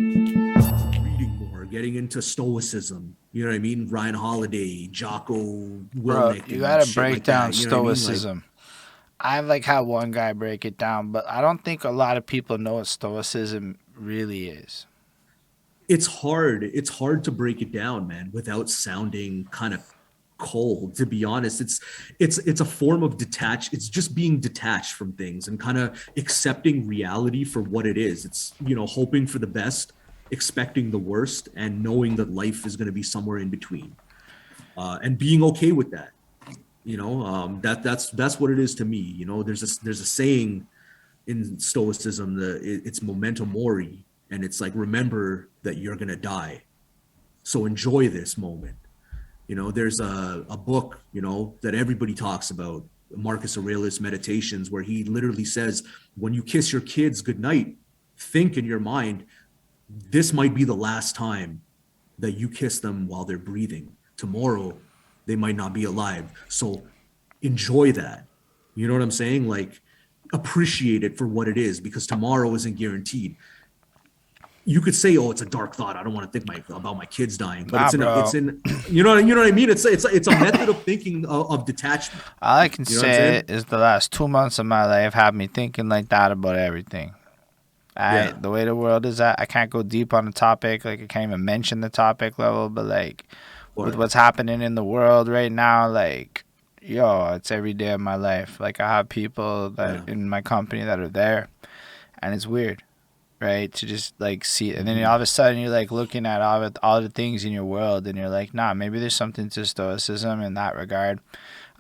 Reading more, getting into stoicism. You know what I mean? Ryan Holiday, Jocko Bro, Willnick, you and gotta shit break like down that. You know what I mean? Like stoicism. I've like had one guy break it down, but I don't think a lot of people know what stoicism really is. it's hard. It's hard to break it down, man, without sounding kind of cold. To be honest, it's a form of detach. It's just being detached from things and kind of accepting reality for what it is. It's hoping for the best, expecting the worst, and knowing that life is going to be somewhere in between, and being okay with that. That's what it is to me. There's a saying in stoicism that it's memento mori, and it's like, remember that you're going to die, so enjoy this moment. There's a book that everybody talks about, Marcus Aurelius Meditations, where he literally says, when you kiss your kids goodnight, think in your mind, this might be the last time that you kiss them while they're breathing. Tomorrow they might not be alive, so enjoy that. You know what I'm saying? Like, appreciate it for what it is, because tomorrow isn't guaranteed. You could say, "Oh, it's a dark thought. I don't want to think about my kids dying," but Nah, it's bro. in you know what I mean. It's a method of thinking of detachment. All I can You know what I'm say saying? is the last 2 months of my life have me thinking like that about everything. Yeah. The way the world is at, I can't go deep on the topic. Like I can't even mention the topic level, but like with Or what's happening in the world right now, like yo, it's every day of my life. Like I have people that yeah. in my company that are there, and it's weird, right? To just like see it. And then all Mhm. of a sudden you're like looking at all the things in your world and you're like, nah, maybe there's something to stoicism in that regard.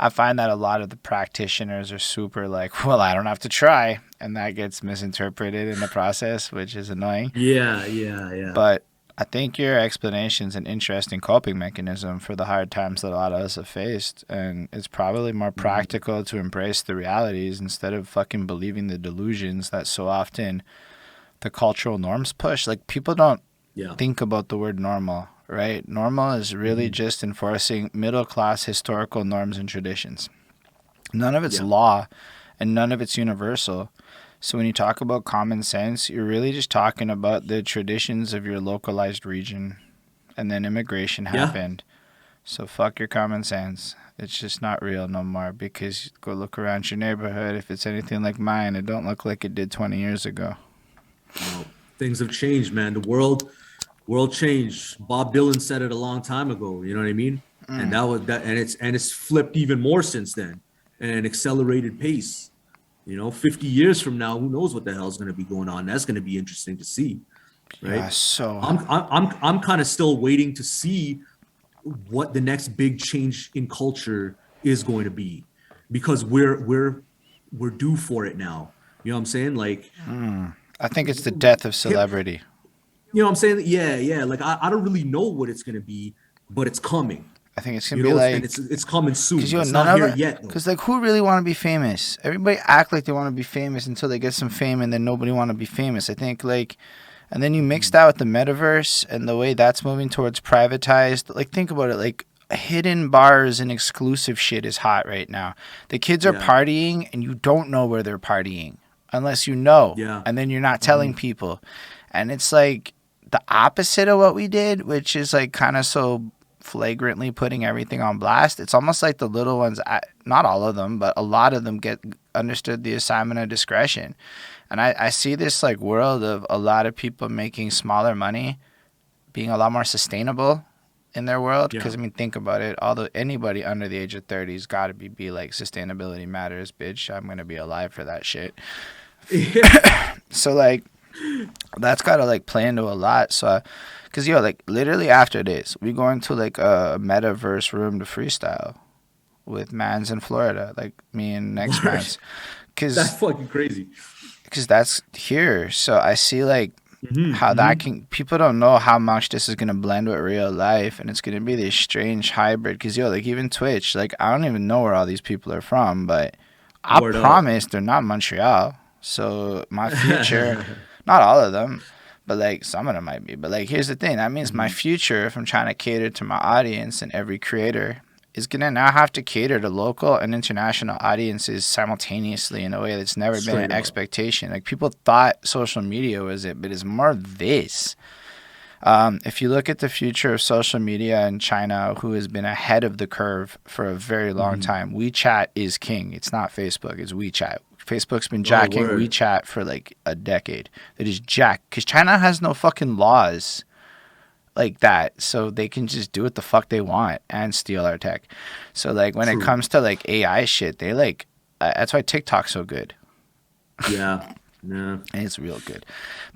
I find that a lot of the practitioners are super like, well, I don't have to try. And that gets misinterpreted in the process, which is annoying. Yeah. Yeah. Yeah. But I think your explanation is an interesting coping mechanism for the hard times that a lot of us have faced. And it's probably more Mhm. practical to embrace the realities instead of fucking believing the delusions that so often the cultural norms push. Like people don't Yeah. think about the word normal, right? Normal is really Mhm. just enforcing middle class historical norms and traditions. None of it's Yeah. law and none of it's universal. So when you talk about common sense, you're really just talking about the traditions of your localized region. And then immigration Yeah. happened. So fuck your common sense. It's just not real no more because go look around your neighborhood. If it's anything like mine, it don't look like it did 20 years ago. No, things have changed, man. The world changed. Bob Dylan said it a long time ago. You know what I mean? And that was that, and it's flipped even more since then, and an accelerated pace. 50 years from now, who knows what the hell is going to be going on? That's going to be interesting to see, Yeah, right? so I'm kind of still waiting to see what the next big change in culture is going to be, because we're due for it now. You know what I'm saying? Like, I think it's the death of hip, celebrity. what I'm saying? Yeah, yeah. Like, I don't really know what it's going to be, but it's coming. I think it's gonna be And like, it's coming cause soon. yo, It's none not of here it, yet though. cause like who really want to be famous? Everybody act like they want to be famous until they get some fame, and then nobody want to be famous. I think like, and then you mix Mhm. that with the metaverse and the way that's moving towards privatized. Like think about it, like hidden bars and exclusive shit is hot right now. The kids are Yeah, partying, and you don't know where they're partying unless you know, yeah. and then you're not telling Hmm. people, and it's like the opposite of what we did, which is like kind of so flagrantly putting everything on blast. It's almost like the little ones, not all of them, but a lot of them get understood the assignment of discretion. And I see this like world of a lot of people making smaller money, being a lot more sustainable in their world. Yeah. Because I mean, think about it. Although anybody under the age of 30's got to be like sustainability matters, bitch. I'm gonna be alive for that shit. Yeah. So like that's gotta like play into a lot. So, cause yo, like literally after this, we going to like a metaverse room to freestyle with mans in Florida, like me and next Word. mans, cause That's fucking crazy. cause that's here. So I see like Hmm. how that Hmm. can. People don't know how much this is gonna blend with real life, and it's gonna be this strange hybrid. Cause yo, like even Twitch, like I don't even know where all these people are from, but I Word up. promise they're not Montreal. So my future, not all of them, but like some of them might be. But like here's the thing, that means my Hmm. future, if I'm trying to cater to my audience and every creator is going to now have to cater to local and international audiences simultaneously in a way that's never been an Straight up. expectation. Like people thought social media was it, but it's more this. If you look at the future of social media in China, who has been ahead of the curve for a very long Mhm. time, WeChat is king. It's not Facebook, it's WeChat. Facebook's been Oh, jacking word. WeChat for like a decade. They just jack because China has no fucking laws like that, so they can just do what the fuck they want and steal our tech. So like when it True. comes to like AI shit, they like that's why TikTok's so good. Yeah. Yeah. And it's real good.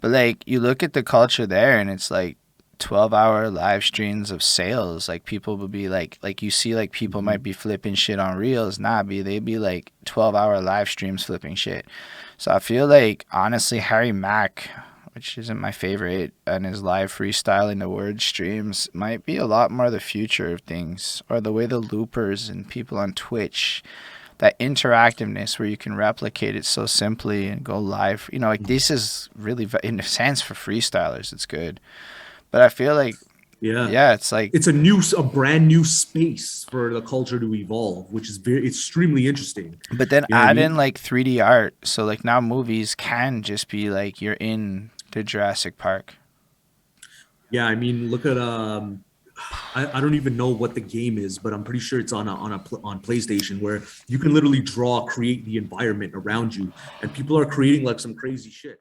But like you look at the culture there and it's like 12-hour live streams of sales. Like people would be like you see like people Mhm. might be flipping shit on reels. Nah, they'd be like 12-hour live streams flipping shit. So I feel like honestly Harry Mack, which isn't my favorite, and his live freestyling the word streams might be a lot more the future of things. Or the way the loopers and people on Twitch, that interactiveness where you can replicate it so simply and go live. You know, like Mhm. this is really, in a sense, for freestylers, it's good. But I feel like, Yeah. yeah, it's like, It's a brand new space for the culture to evolve, which is very extremely interesting. but then You know what I add in mean? like 3D art. So like now movies can just be like you're in the Jurassic Park. Yeah, I mean, look at I don't even know what the game is, but I'm pretty sure it's on PlayStation where you can literally create the environment around you, and people are creating like some crazy shit.